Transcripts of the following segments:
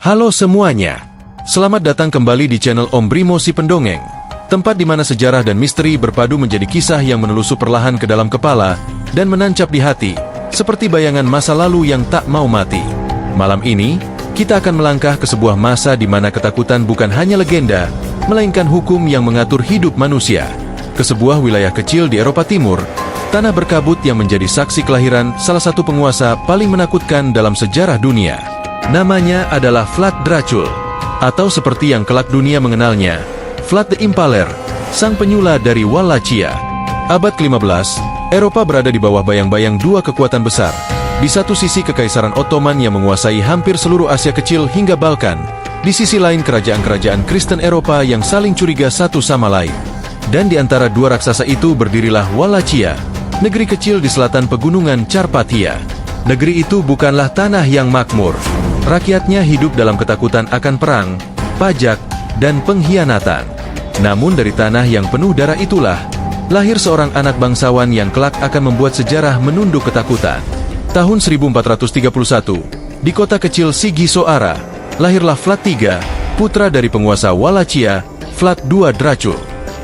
Halo semuanya, selamat datang kembali di channel Om Brimo si Pendongeng, tempat di mana sejarah dan misteri berpadu menjadi kisah yang menelusup perlahan ke dalam kepala dan menancap di hati, seperti bayangan masa lalu yang tak mau mati. Malam ini, kita akan melangkah ke sebuah masa di mana ketakutan bukan hanya legenda, melainkan hukum yang mengatur hidup manusia. Ke sebuah wilayah kecil di Eropa Timur, tanah berkabut yang menjadi saksi kelahiran salah satu penguasa paling menakutkan dalam sejarah dunia. Namanya adalah Vlad Dracul, atau seperti yang kelak dunia mengenalnya, Vlad the Impaler, sang penyula dari Wallachia. Abad ke-15, Eropa berada di bawah bayang-bayang dua kekuatan besar. Di satu sisi Kekaisaran Ottoman yang menguasai hampir seluruh Asia Kecil hingga Balkan, di sisi lain kerajaan-kerajaan Kristen Eropa yang saling curiga satu sama lain. Dan di antara dua raksasa itu berdirilah Wallachia, negeri kecil di selatan pegunungan Carpathia. Negeri itu bukanlah tanah yang makmur. Rakyatnya hidup dalam ketakutan akan perang, pajak, dan pengkhianatan. Namun dari tanah yang penuh darah itulah, lahir seorang anak bangsawan yang kelak akan membuat sejarah menunduk ketakutan. Tahun 1431, di kota kecil Sigisoara, lahirlah Vlad III, putra dari penguasa Wallachia, Vlad II Dracul.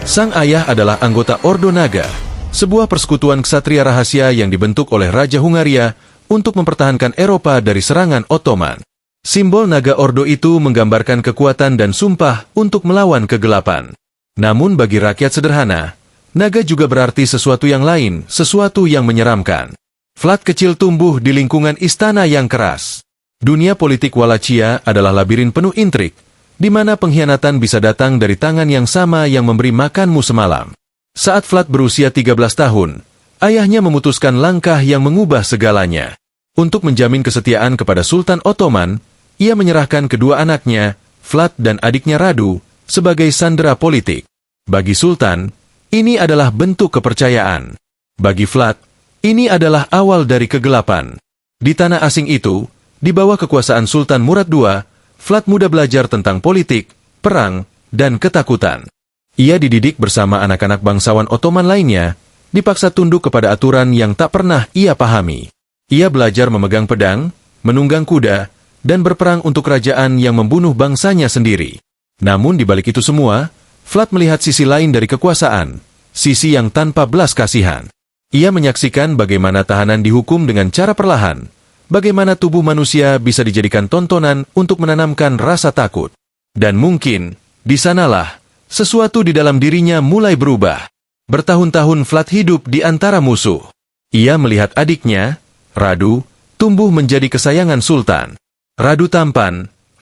Sang ayah adalah anggota Ordo Naga, sebuah persekutuan ksatria rahasia yang dibentuk oleh Raja Hungaria untuk mempertahankan Eropa dari serangan Ottoman. Simbol naga ordo itu menggambarkan kekuatan dan sumpah untuk melawan kegelapan. Namun bagi rakyat sederhana, naga juga berarti sesuatu yang lain, sesuatu yang menyeramkan. Vlad kecil tumbuh di lingkungan istana yang keras. Dunia politik Wallachia adalah labirin penuh intrik, di mana pengkhianatan bisa datang dari tangan yang sama yang memberi makanmu semalam. Saat Vlad berusia 13 tahun, ayahnya memutuskan langkah yang mengubah segalanya. Untuk menjamin kesetiaan kepada Sultan Ottoman, ia menyerahkan kedua anaknya, Vlad dan adiknya Radu, sebagai sandera politik. Bagi Sultan, ini adalah bentuk kepercayaan. Bagi Vlad, ini adalah awal dari kegelapan. Di tanah asing itu, di bawah kekuasaan Sultan Murad II, Vlad muda belajar tentang politik, perang, dan ketakutan. Ia dididik bersama anak-anak bangsawan Ottoman lainnya, dipaksa tunduk kepada aturan yang tak pernah ia pahami. Ia belajar memegang pedang, menunggang kuda, dan berperang untuk kerajaan yang membunuh bangsanya sendiri. Namun di balik itu semua, Vlad melihat sisi lain dari kekuasaan, sisi yang tanpa belas kasihan. Ia menyaksikan bagaimana tahanan dihukum dengan cara perlahan, bagaimana tubuh manusia bisa dijadikan tontonan untuk menanamkan rasa takut. Dan mungkin, di sanalah, sesuatu di dalam dirinya mulai berubah. Bertahun-tahun Vlad hidup di antara musuh. Ia melihat adiknya, Radu, tumbuh menjadi kesayangan Sultan. Radu tampan,